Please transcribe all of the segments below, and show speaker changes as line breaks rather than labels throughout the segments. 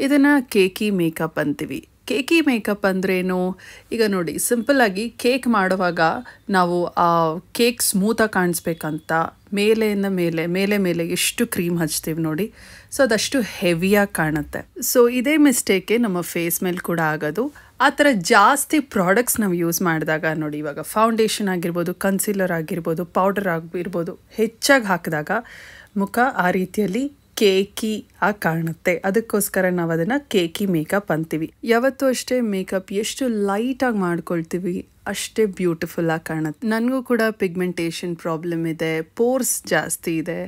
ಇದನ್ನು cakey makeup ಅಂತೀವಿ. Cakey makeup ಅಂದ್ರೇನು? ಈಗ ನೋಡಿ, ಸಿಂಪಲ್ಲಾಗಿ ಕೇಕ್ ಮಾಡುವಾಗ ನಾವು ಆ ಕೇಕ್ ಸ್ಮೂತಾಗಿ ಕಾಣಿಸ್ಬೇಕಂತ ಮೇಲೆಯಿಂದ ಮೇಲೆ ಎಷ್ಟು ಕ್ರೀಮ್ ಹಚ್ತೀವಿ ನೋಡಿ, ಸೊ ಅದಷ್ಟು ಹೆವಿಯಾಗಿ ಕಾಣುತ್ತೆ. ಸೊ ಇದೇ ಮಿಸ್ಟೇಕೆ ನಮ್ಮ ಫೇಸ್ ಮೇಲೆ ಕೂಡ ಆಗೋದು. ಆ ಥರ ಜಾಸ್ತಿ ಪ್ರಾಡಕ್ಟ್ಸ್ ನಾವು ಯೂಸ್ ಮಾಡಿದಾಗ ನೋಡಿ, ಇವಾಗ ಫೌಂಡೇಶನ್ ಆಗಿರ್ಬೋದು, ಕನ್ಸೀಲರ್ ಆಗಿರ್ಬೋದು, ಪೌಡರ್ ಆಗಿರ್ಬೋದು, ಹೆಚ್ಚಾಗಿ ಹಾಕಿದಾಗ ಮುಖ ಆ ರೀತಿಯಲ್ಲಿ ಕೇಕಿ ಆಗಿ ಕಾಣುತ್ತೆ. ಅದಕ್ಕೋಸ್ಕರ ನಾವು ಅದನ್ನು ಕೇಕಿ ಮೇಕಪ್ ಅಂತೀವಿ. ಯಾವತ್ತೂ ಅಷ್ಟೇ ಮೇಕಪ್ ಎಷ್ಟು ಲೈಟಾಗಿ ಮಾಡ್ಕೊಳ್ತೀವಿ ಅಷ್ಟೇ ಬ್ಯೂಟಿಫುಲ್ ಆಗಿ ಕಾಣುತ್ತೆ. ನನಗೂ ಕೂಡ ಪಿಗ್ಮೆಂಟೇಷನ್ ಪ್ರಾಬ್ಲಮ್ ಇದೆ, ಪೋರ್ಸ್ ಜಾಸ್ತಿ ಇದೆ,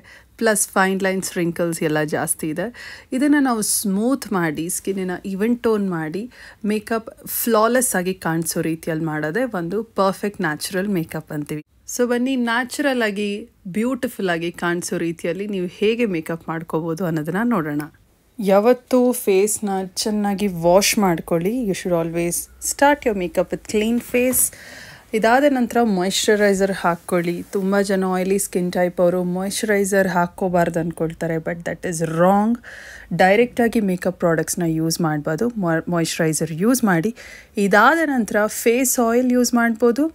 ಪ್ಲಸ್ ಫೈನ್ ಲೈನ್ಸ್ ರಿಂಕಲ್ಸ್ ಎಲ್ಲ ಜಾಸ್ತಿ ಇದೆ. ಇದನ್ನು ನಾವು ಸ್ಮೂತ್ ಮಾಡಿ ಸ್ಕಿನ್ನ ಈವನ್ ಟೋನ್ ಮಾಡಿ ಮೇಕಪ್ ಫ್ಲಾಲೆಸ್ ಆಗಿ ಕಾಣಿಸೋ ರೀತಿಯಲ್ಲಿ ಮಾಡೋದೇ ಒಂದು ಪರ್ಫೆಕ್ಟ್ ನ್ಯಾಚುರಲ್ ಮೇಕಪ್ ಅಂತೀವಿ. ಸೊ ಬನ್ನಿ, ನ್ಯಾಚುರಲ್ ಆಗಿ ಬ್ಯೂಟಿಫುಲ್ ಆಗಿ ಕಾಣಿಸೋ ರೀತಿಯಲ್ಲಿ ನೀವು ಹೇಗೆ ಮೇಕಪ್ ಮಾಡ್ಕೋಬೋದು ಅನ್ನೋದನ್ನು ನೋಡೋಣ. ಯಾವತ್ತೂ ಫೇಸ್ನ ಚೆನ್ನಾಗಿ ವಾಶ್ ಮಾಡ್ಕೊಳ್ಳಿ. You should always start your makeup with clean face. ಇದಾದ ನಂತರ ಮಾಯ್ಶ್ಚರೈಸರ್ ಹಾಕ್ಕೊಳ್ಳಿ. ತುಂಬ ಜನ ಆಯಿಲಿ ಸ್ಕಿನ್ ಟೈಪ್ ಅವರು ಮಾಯ್ಶ್ಚರೈಸರ್ ಹಾಕ್ಕೋಬಾರ್ದು ಅಂದ್ಕೊಳ್ತಾರೆ, ಬಟ್ ದಟ್ ಈಸ್ ರಾಂಗ್. ಡೈರೆಕ್ಟಾಗಿ ಮೇಕಪ್ ಪ್ರಾಡಕ್ಟ್ಸ್ನ ಯೂಸ್ ಮಾಡ್ಬೋದು, ಮಾಯ್ಶ್ಚರೈಸರ್ ಯೂಸ್ ಮಾಡಿ. ಇದಾದ ನಂತರ ಫೇಸ್ ಆಯಿಲ್ ಯೂಸ್ ಮಾಡ್ಬೋದು.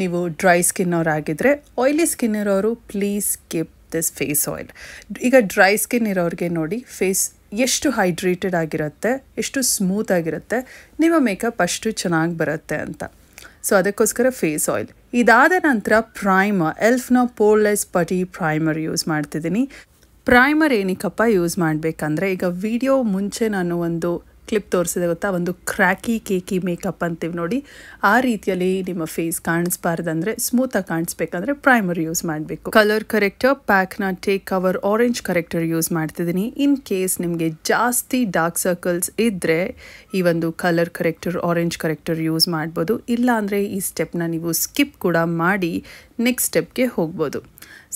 ನೀವು ಡ್ರೈ ಸ್ಕಿನ್ ಅವರಾಗಿದ್ದರೆ, ಆಯಿಲಿ ಸ್ಕಿನ್ ಇರೋರು please skip this face oil. ಈಗ ಡ್ರೈ ಸ್ಕಿನ್ ಇರೋರಿಗೆ ನೋಡಿ, ಫೇಸ್ ಎಷ್ಟು ಹೈಡ್ರೇಟೆಡ್ ಆಗಿರುತ್ತೆ, ಎಷ್ಟು ಸ್ಮೂತ್ ಆಗಿರುತ್ತೆ, ನಿಮ್ಮ ಮೇಕಪ್ ಅಷ್ಟು ಚೆನ್ನಾಗಿ ಬರುತ್ತೆ ಅಂತ. ಸೊ ಅದಕ್ಕೋಸ್ಕರ ಫೇಸ್ ಆಯಿಲ್. ಇದಾದ ನಂತರ ಪ್ರೈಮರ್, ಎಲ್ಫ್ನ ಪೋರ್ಲೆಸ್ ಪಟಿ ಪ್ರೈಮರ್ ಯೂಸ್ ಮಾಡ್ತಿದ್ದೀನಿ. ಪ್ರೈಮರ್ ಏನಕ್ಕಪ್ಪ ಯೂಸ್ ಮಾಡಬೇಕಂದ್ರೆ, ಈಗ ವಿಡಿಯೋ ಮುಂಚೆ ನಾನು ಒಂದು ಕ್ಲಿಪ್ ತೋರಿಸಿದೆ ಗೊತ್ತಾ, ಒಂದು ಕ್ರ್ಯಾಕಿ ಕೇಕಿ ಮೇಕಪ್ ಅಂತೀವಿ ನೋಡಿ, ಆ ರೀತಿಯಲ್ಲಿ ನಿಮ್ಮ ಫೇಸ್ ಕಾಣಿಸ್ಬಾರ್ದಂದ್ರೆ, ಸ್ಮೂತಾಗಿ ಕಾಣಿಸ್ಬೇಕಂದ್ರೆ ಪ್ರೈಮರ್ ಯೂಸ್ ಮಾಡಬೇಕು. ಕಲರ್ ಕರೆಕ್ಟರ್ ಪ್ಯಾಕ್ನ take cover orange corrector use ಮಾಡ್ತಿದ್ದೀನಿ. ಇನ್ ಕೇಸ್ ನಿಮಗೆ ಜಾಸ್ತಿ ಡಾರ್ಕ್ ಸರ್ಕಲ್ಸ್ ಇದ್ದರೆ ಈ ಒಂದು colour corrector orange corrector use ಮಾಡ್ಬೋದು. ಇಲ್ಲ ಅಂದರೆ ಈ ಸ್ಟೆಪ್ನ ನೀವು ಸ್ಕಿಪ್ ಕೂಡ ಮಾಡಿ ನೆಕ್ಸ್ಟ್ ಸ್ಟೆಪ್ಗೆ ಹೋಗ್ಬೋದು.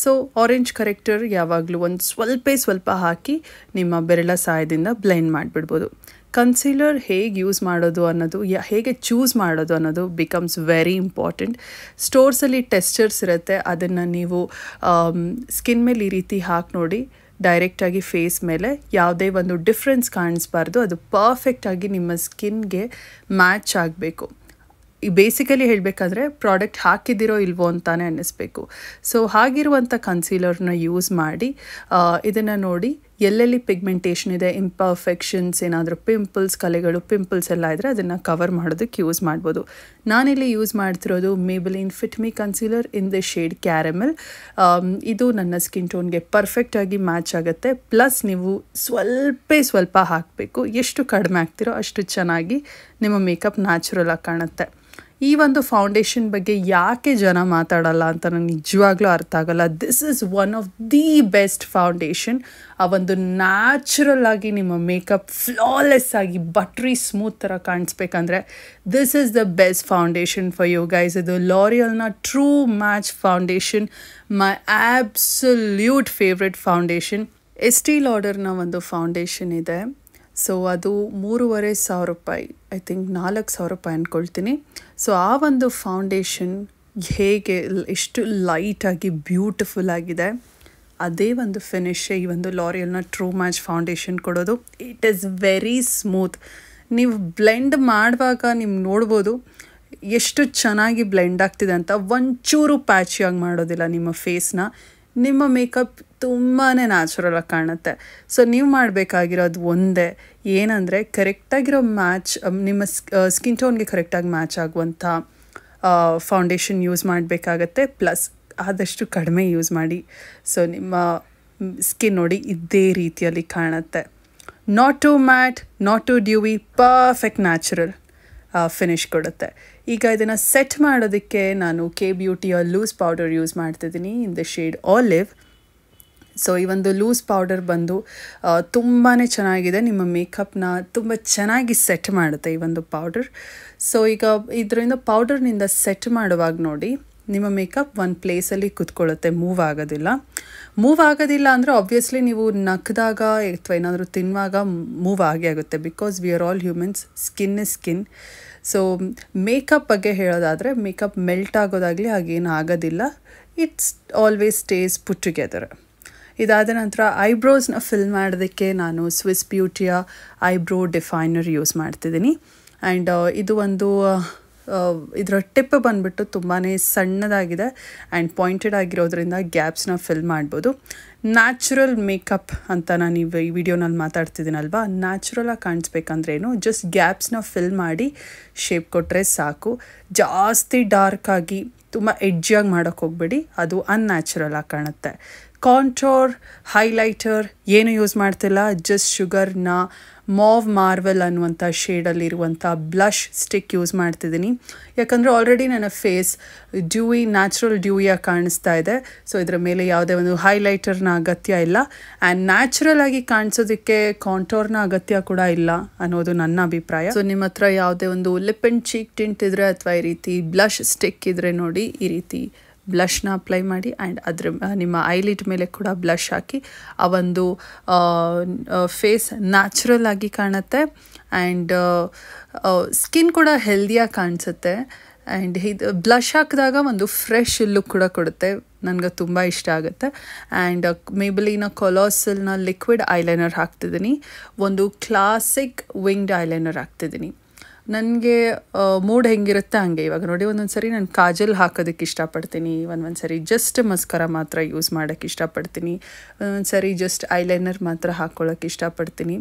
ಸೊ ಆರೆಂಜ್ ಕರೆಕ್ಟರ್ ಯಾವಾಗಲೂ ಒಂದು ಸ್ವಲ್ಪ ಹಾಕಿ ನಿಮ್ಮ ಬೆರಳ ಸಹಾಯದಿಂದ ಬ್ಲೆಂಡ್ ಮಾಡಿಬಿಡ್ಬೋದು. ಕನ್ಸೀಲರ್ ಹೇಗೆ ಯೂಸ್ ಮಾಡೋದು ಅನ್ನೋದು, ಹೇಗೆ ಚೂಸ್ ಮಾಡೋದು ಅನ್ನೋದು ಬಿಕಮ್ಸ್ ವೆರಿ ಇಂಪಾರ್ಟೆಂಟ್. ಸ್ಟೋರ್ಸಲ್ಲಿ ಟೆಸ್ಟರ್ಸ್ ಇರುತ್ತೆ, ಅದನ್ನು ನೀವು ಸ್ಕಿನ್ ಮೇಲೆ ಈ ರೀತಿ ಹಾಕಿ ನೋಡಿ. ಡೈರೆಕ್ಟಾಗಿ ಫೇಸ್ ಮೇಲೆ ಯಾವುದೇ ಒಂದು ಡಿಫ್ರೆನ್ಸ್ ಕಾಣಿಸ್ಬಾರ್ದು, ಅದು ಪರ್ಫೆಕ್ಟಾಗಿ ನಿಮ್ಮ ಸ್ಕಿನ್ಗೆ ಮ್ಯಾಚ್ ಆಗಬೇಕು. ಈ ಬೇಸಿಕಲಿ ಹೇಳಬೇಕಾದ್ರೆ ಪ್ರಾಡಕ್ಟ್ ಹಾಕಿದಿರೋ ಇಲ್ವೋ ಅಂತಾನೆ ಅನ್ನಿಸ್ಬೇಕು. ಸೊ ಹಾಗಿರುವಂಥ ಕನ್ಸೀಲರ್ನ ಯೂಸ್ ಮಾಡಿ ಇದನ್ನು ನೋಡಿ, ಎಲ್ಲೆಲ್ಲಿ ಪಿಗ್ಮೆಂಟೇಷನ್ ಇದೆ, ಇಂಪರ್ಫೆಕ್ಷನ್ಸ್, ಏನಾದರೂ ಕಲೆಗಳು ಪಿಂಪಲ್ಸ್ ಎಲ್ಲ ಇದ್ದರೆ ಅದನ್ನು ಕವರ್ ಮಾಡೋದಕ್ಕೆ ಯೂಸ್ ಮಾಡ್ಬೋದು. ನಾನಿಲ್ಲಿ ಯೂಸ್ ಮಾಡ್ತಿರೋದು Maybelline fit me concealer in the shade caramel. ಇದು ನನ್ನ ಸ್ಕಿನ್ ಟೋನ್ಗೆ ಪರ್ಫೆಕ್ಟಾಗಿ ಮ್ಯಾಚ್ ಆಗುತ್ತೆ. ಪ್ಲಸ್ ನೀವು ಸ್ವಲ್ಪ ಹಾಕಬೇಕು. ಎಷ್ಟು ಕಡಿಮೆ ಆಗ್ತಿರೋ ಅಷ್ಟು ಚೆನ್ನಾಗಿ ನಿಮ್ಮ ಮೇಕಪ್ ನ್ಯಾಚುರಲ್ ಆಗಿ ಕಾಣುತ್ತೆ. ಈ ಒಂದು ಫೌಂಡೇಶನ್ ಬಗ್ಗೆ ಯಾಕೆ ಜನ ಮಾತಾಡಲ್ಲ ಅಂತ ನನಗೆ ನಿಜವಾಗ್ಲೂ ಅರ್ಥ ಆಗಲ್ಲ. This is one of the best foundation. ಆ ಒಂದು ನ್ಯಾಚುರಲ್ ಆಗಿ ನಿಮ್ಮ ಮೇಕಪ್ ಫ್ಲಾಲೆಸ್ ಆಗಿ ಬಟ್ರಿ ಸ್ಮೂತ್ ಥರ ಕಾಣಿಸ್ಬೇಕಂದ್ರೆ this is the best foundation for you guys. ಇದು ಲಾರಿಯಲ್ನ true match foundation, my absolute favourite foundation. Estee ಲಾಡರ್ನ ಒಂದು ಫೌಂಡೇಶನ್ ಇದೆ. ಸೊ ಅದು 3,500 ರೂಪಾಯಿ, ಐ ಥಿಂಕ್ 4,000 ರೂಪಾಯಿ ಅಂದ್ಕೊಳ್ತೀನಿ. ಸೊ ಆ ಒಂದು ಫೌಂಡೇಶನ್ ಹೇಗೆ ಎಷ್ಟು ಲೈಟಾಗಿ ಬ್ಯೂಟಿಫುಲ್ ಆಗಿದೆ, ಅದೇ ಒಂದು ಫಿನಿಶ್ ಈ ಒಂದು ಲಾರಿಯಲ್ನ ಟ್ರೂ ಮ್ಯಾಚ್ ಫೌಂಡೇಶನ್ ಕೊಡೋದು. It is very smooth. ನೀವು ಬ್ಲೆಂಡ್ ಮಾಡುವಾಗ ನೀವು ನೋಡ್ಬೋದು ಎಷ್ಟು ಚೆನ್ನಾಗಿ ಬ್ಲೆಂಡ್ ಆಗ್ತಿದೆ ಅಂತ. ಒಂಚೂರು ಪ್ಯಾಚಿಯಾಗಿ ಮಾಡೋದಿಲ್ಲ ನಿಮ್ಮ ಫೇಸ್ನ. ನಿಮ್ಮ ಮೇಕಪ್ ತುಂಬಾ ನ್ಯಾಚುರಲಾಗಿ ಕಾಣುತ್ತೆ. ಸೊ ನೀವು ಮಾಡಬೇಕಾಗಿರೋದು ಒಂದೇ, ಏನಂದರೆ ಕರೆಕ್ಟಾಗಿರೋ ಮ್ಯಾಚ್, ನಿಮ್ಮ ಸ್ಕಿನ್ ಟೋನ್ಗೆ ಕರೆಕ್ಟಾಗಿ ಮ್ಯಾಚ್ ಆಗುವಂಥ ಫೌಂಡೇಶನ್ ಯೂಸ್ ಮಾಡಬೇಕಾಗತ್ತೆ. ಪ್ಲಸ್ ಆದಷ್ಟು ಕಡಿಮೆ ಯೂಸ್ ಮಾಡಿ. ಸೊ ನಿಮ್ಮ ಸ್ಕಿನ್ ನೋಡಿ ಇದೇ ರೀತಿಯಲ್ಲಿ ಕಾಣುತ್ತೆ. Not too matte, not too dewy, perfect natural finish ಕೊಡುತ್ತೆ. ಈಗ ಇದನ್ನು ಸೆಟ್ ಮಾಡೋದಕ್ಕೆ ನಾನು ಕೆ ಬ್ಯೂಟಿಯ ಲೂಸ್ ಪೌಡರ್ ಯೂಸ್ ಮಾಡ್ತಿದ್ದೀನಿ in the shade olive. So ಈ ಒಂದು ಲೂಸ್ ಪೌಡರ್ ಬಂದು ತುಂಬಾ ಚೆನ್ನಾಗಿದೆ, ನಿಮ್ಮ ಮೇಕಪ್ನ ತುಂಬ ಚೆನ್ನಾಗಿ ಸೆಟ್ ಮಾಡುತ್ತೆ ಈ ಒಂದು ಪೌಡರ್. ಸೊ ಈಗ ಇದರಿಂದ ಪೌಡರ್ನಿಂದ ಸೆಟ್ ಮಾಡುವಾಗ ನೋಡಿ, ನಿಮ್ಮ ಮೇಕಪ್ ಒಂದು ಪ್ಲೇಸಲ್ಲಿ ಕೂತ್ಕೊಳ್ಳುತ್ತೆ, ಮೂವ್ ಆಗೋದಿಲ್ಲ ಅಂದರೆ ಆಬ್ವಿಯಸ್ಲಿ ನೀವು ನಕ್ಕಿದಾಗ ಅಥವಾ ಏನಾದರೂ ತಿನ್ನುವಾಗ ಮೂವ್ ಆಗೇ ಆಗುತ್ತೆ. Because we are all humans, skin is skin. So makeup ಬಗ್ಗೆ ಹೇಳೋದಾದರೆ ಮೇಕಪ್ ಮೆಲ್ಟ್ ಆಗೋದಾಗಲಿ ಹಾಗೇನು ಆಗೋದಿಲ್ಲ. It's always stays put together. ಇದಾದ ನಂತರ ಐಬ್ರೋಸ್ನ ಫಿಲ್ ಮಾಡೋದಕ್ಕೆ ನಾನು ಸ್ವಿಸ್ ಬ್ಯೂಟಿಯ ಐಬ್ರೋ ಡಿಫೈನರ್ ಯೂಸ್ ಮಾಡ್ತಿದ್ದೀನಿ. ಆ್ಯಂಡ್ ಇದು ಒಂದು ಇದರ ಟಿಪ್ ಬಂದುಬಿಟ್ಟು ತುಂಬಾ ಸಣ್ಣದಾಗಿದೆ ಆ್ಯಂಡ್ ಪಾಯಿಂಟೆಡ್ ಆಗಿರೋದ್ರಿಂದ ಗ್ಯಾಪ್ಸ್ನ ಫಿಲ್ ಮಾಡ್ಬೋದು. ನ್ಯಾಚುರಲ್ ಮೇಕಪ್ ಅಂತ ನಾನು ಈ ವಿಡಿಯೋನಲ್ಲಿ ಮಾತಾಡ್ತಿದ್ದೀನಲ್ವಾ, ನ್ಯಾಚುರಲಾಗಿ ಕಾಣಿಸ್ಬೇಕಂದ್ರೇನು, ಜಸ್ಟ್ ಗ್ಯಾಪ್ಸ್ನ ಫಿಲ್ ಮಾಡಿ ಶೇಪ್ ಕೊಟ್ಟರೆ ಸಾಕು. ಜಾಸ್ತಿ ಡಾರ್ಕಾಗಿ ತುಂಬ ಎಡ್ಜಿಯಾಗಿ ಮಾಡೋಕ್ಕೆ ಹೋಗ್ಬೇಡಿ, ಅದು ಅನ್ಯಾಚುರಲಾಗಿ ಕಾಣುತ್ತೆ. ಕಾಂಟೋರ್, ಹೈಲೈಟರ್ ಏನು ಯೂಸ್ ಮಾಡ್ತಿಲ್ಲ, ಜಸ್ಟ್ ಶುಗರ್ನ ಮಾವ್ ಮಾರ್ವೆಲ್ ಅನ್ನುವಂಥ ಶೇಡಲ್ಲಿರುವಂಥ ಬ್ಲಷ್ ಸ್ಟಿಕ್ ಯೂಸ್ ಮಾಡ್ತಿದ್ದೀನಿ. ಯಾಕಂದರೆ ಆಲ್ರೆಡಿ ನನ್ನ ಫೇಸ್ ನ್ಯಾಚುರಲ್ ಡ್ಯೂಯಾಗಿ ಕಾಣಿಸ್ತಾ ಇದೆ. ಸೊ ಇದರ ಮೇಲೆ ಯಾವುದೇ ಒಂದು ಹೈಲೈಟರ್ನ ಅಗತ್ಯ ಇಲ್ಲ ಆ್ಯಂಡ್ ನ್ಯಾಚುರಲ್ ಆಗಿ ಕಾಣಿಸೋದಕ್ಕೆ ಕಾಂಟೋರ್ನ ಅಗತ್ಯ ಕೂಡ ಇಲ್ಲ ಅನ್ನೋದು ನನ್ನ ಅಭಿಪ್ರಾಯ. ಸೊ ನಿಮ್ಮ ಹತ್ರ ಯಾವುದೇ ಒಂದು ಲಿಪ್ ಆ್ಯಂಡ್ ಚೀಕ್ ಟಿಂಟ್ ಇದ್ದರೆ ಅಥವಾ ಈ ರೀತಿ ಬ್ಲಷ್ ಸ್ಟಿಕ್ ಇದ್ದರೆ ನೋಡಿ, ಈ ರೀತಿ ಬ್ಲಷ್ನ ಅಪ್ಲೈ ಮಾಡಿ ಆ್ಯಂಡ್ ಅದ್ರ ನಿಮ್ಮ ಐಲಿಡ್ ಮೇಲೆ ಕೂಡ ಬ್ಲಷ್ ಹಾಕಿ ಆ ಒಂದು ಫೇಸ್ ನ್ಯಾಚುರಲ್ ಆಗಿ ಕಾಣುತ್ತೆ ಆ್ಯಂಡ್ ಸ್ಕಿನ್ ಕೂಡ ಹೆಲ್ದಿಯಾಗಿ ಕಾಣಿಸುತ್ತೆ. ಆ್ಯಂಡ್ ಇದು ಬ್ಲಷ್ ಹಾಕಿದಾಗ ಒಂದು ಫ್ರೆಶ್ ಲುಕ್ ಕೂಡ ಕೊಡುತ್ತೆ, ನನಗೆ ತುಂಬ ಇಷ್ಟ ಆಗುತ್ತೆ. ಆ್ಯಂಡ್ ಮೇಬಲಿನ ಕೊಲಾಸಲ್ನ ಲಿಕ್ವಿಡ್ ಐಲೈನರ್ ಹಾಕ್ತಿದ್ದೀನಿ, ಒಂದು ಕ್ಲಾಸಿಕ್ ವಿಂಗ್ಡ್ ಐಲೈನರ್ ಹಾಕ್ತಿದ್ದೀನಿ. ನನಗೆ ಮೂಡ್ ಹೆಂಗಿರುತ್ತೆ ಹಂಗೆ. ಇವಾಗ ನೋಡಿ, ಒಂದೊಂದು ಸರಿ ನಾನು ಕಾಜಲ್ ಹಾಕೋದಕ್ಕೆ ಇಷ್ಟಪಡ್ತೀನಿ, ಒಂದೊಂದು ಸರಿ ಜಸ್ಟ್ ಮಸ್ಕರ ಮಾತ್ರ ಯೂಸ್ ಮಾಡೋಕ್ಕೆ ಇಷ್ಟಪಡ್ತೀನಿ, ಒಂದೊಂದು ಸರಿ ಜಸ್ಟ್ ಐಲೈನರ್ ಮಾತ್ರ ಹಾಕ್ಕೊಳ್ಳೋಕ್ಕೆ ಇಷ್ಟಪಡ್ತೀನಿ.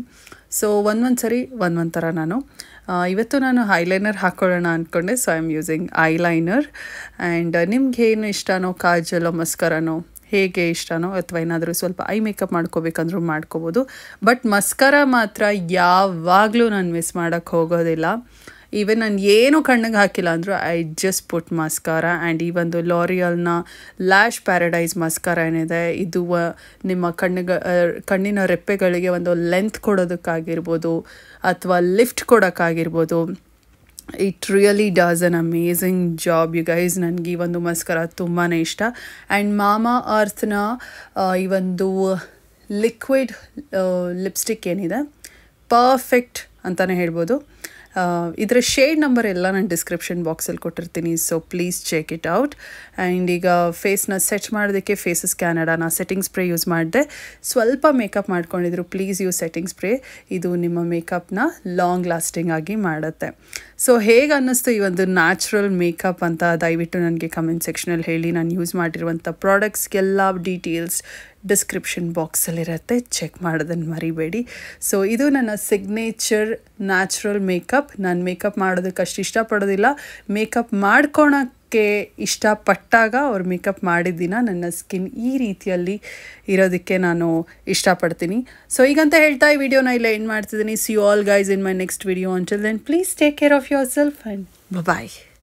ಸೊ ಒಂದೊಂದು ಸರಿ ಒಂದೊಂದು ಥರ ನಾನು ಇವತ್ತು ನಾನು ಐಲೈನರ್ ಹಾಕ್ಕೊಳ್ಳೋಣ ಅಂದ್ಕೊಂಡೆ. So I am using eyeliner. And ನಿಮ್ಗೆ ಏನು ಇಷ್ಟನೋ, ಕಾಜಲೋ ಮಸ್ಕರನೋ ಹೇಗೆ ಇಷ್ಟನೋ, ಅಥವಾ ಏನಾದರೂ ಸ್ವಲ್ಪ ಐ ಮೇಕಪ್ ಮಾಡ್ಕೋಬೇಕಂದ್ರೂ ಮಾಡ್ಕೋಬೋದು. ಬಟ್ ಮಸ್ಕರ ಮಾತ್ರ ಯಾವಾಗಲೂ ನಾನು ಮಿಸ್ ಮಾಡೋಕ್ಕೆ ಹೋಗೋದಿಲ್ಲ. ಈವನ್ ನಾನು ಏನೂ ಕಣ್ಣಿಗೆ ಹಾಕಿಲ್ಲ ಅಂದರೂ I just put mascara. And ಈ ಒಂದು ಲಾರಿಯಲ್ನ ಲ್ಯಾಶ್ ಪ್ಯಾರಡೈಸ್ ಮಸ್ಕಾರ ಏನಿದೆ, ಇದು ನಿಮ್ಮ ಕಣ್ಣಿನ ರೆಪ್ಪೆಗಳಿಗೆ ಒಂದು ಲೆಂತ್ ಕೊಡೋದಕ್ಕಾಗಿರ್ಬೋದು ಅಥವಾ ಲಿಫ್ಟ್ ಕೊಡೋಕ್ಕಾಗಿರ್ಬೋದು. It really does an amazing job you guys. ನನಗೆ ಈ ಒಂದು ಮಸ್ಕರ ತುಂಬಾ ಇಷ್ಟ. ಆ್ಯಂಡ್ ಮಾಮಾ ಅರ್ಥ್ನ ಈ ಒಂದು ಲಿಕ್ವಿಡ್ ಲಿಪ್ಸ್ಟಿಕ್ ಏನಿದೆ, ಪರ್ಫೆಕ್ಟ್ ಅಂತಲೇ ಹೇಳ್ಬೋದು. ಇದರ ಶೇಡ್ ನಂಬರ್ ಎಲ್ಲ ನಾನು ಡಿಸ್ಕ್ರಿಪ್ಷನ್ ಬಾಕ್ಸಲ್ಲಿ ಕೊಟ್ಟಿರ್ತೀನಿ, so please check it out. And ಈಗ ಫೇಸ್ನ ಸೆಟ್ ಮಾಡೋದಕ್ಕೆ ಫೇಸಸ್ ಕ್ಯಾನಡಾನ ಸೆಟ್ಟಿಂಗ್ ಸ್ಪ್ರೇ ಯೂಸ್ ಮಾಡಿದೆ. ಸ್ವಲ್ಪ ಮೇಕಪ್ ಮಾಡ್ಕೊಂಡಿದ್ರು, ಪ್ಲೀಸ್ ಯೂಸ್ ಸೆಟ್ಟಿಂಗ್ ಸ್ಪ್ರೇ, ಇದು ನಿಮ್ಮ ಮೇಕಪ್ನ ಲಾಂಗ್ ಲಾಸ್ಟಿಂಗ್ ಆಗಿ ಮಾಡುತ್ತೆ. ಸೊ ಹೇಗೆ ಅನ್ನಿಸ್ತು ಈ ಒಂದು ನ್ಯಾಚುರಲ್ ಮೇಕಪ್ ಅಂತ ದಯವಿಟ್ಟು ನನಗೆ ಕಮೆಂಟ್ ಸೆಕ್ಷನಲ್ಲಿ ಹೇಳಿ. ನಾನು ಯೂಸ್ ಮಾಡಿರುವಂಥ ಪ್ರಾಡಕ್ಟ್ಸ್ಗೆಲ್ಲ ಡೀಟೇಲ್ಸ್ ಡಿಸ್ಕ್ರಿಪ್ಷನ್ ಬಾಕ್ಸಲ್ಲಿರುತ್ತೆ, ಚೆಕ್ ಮಾಡೋದನ್ನು ಮರಿಬೇಡಿ. ಸೊ ಇದು ನನ್ನ ಸಿಗ್ನೇಚರ್ ನ್ಯಾಚುರಲ್ ಮೇಕಪ್. ನಾನು ಮೇಕಪ್ ಮಾಡೋದಕ್ಕೆ ಅಷ್ಟು ಇಷ್ಟಪಡೋದಿಲ್ಲ, ಮೇಕಪ್ ಮಾಡ್ಕೊಳಕ್ಕೆ ಇಷ್ಟಪಟ್ಟಾಗ ಅವ್ರು ಮೇಕಪ್ ಮಾಡಿದ ದಿನ ನನ್ನ ಸ್ಕಿನ್ ಈ ರೀತಿಯಲ್ಲಿ ಇರೋದಕ್ಕೆ ನಾನು ಇಷ್ಟಪಡ್ತೀನಿ. ಸೊ ಈಗಂತ ಹೇಳ್ತಾ ಈ ವಿಡಿಯೋನ ಇಲ್ಲ ಎಂಡ್ ಮಾಡ್ತಿದ್ದೀನಿ. See you all guys in my next video. Until then please take care of yourself and bye.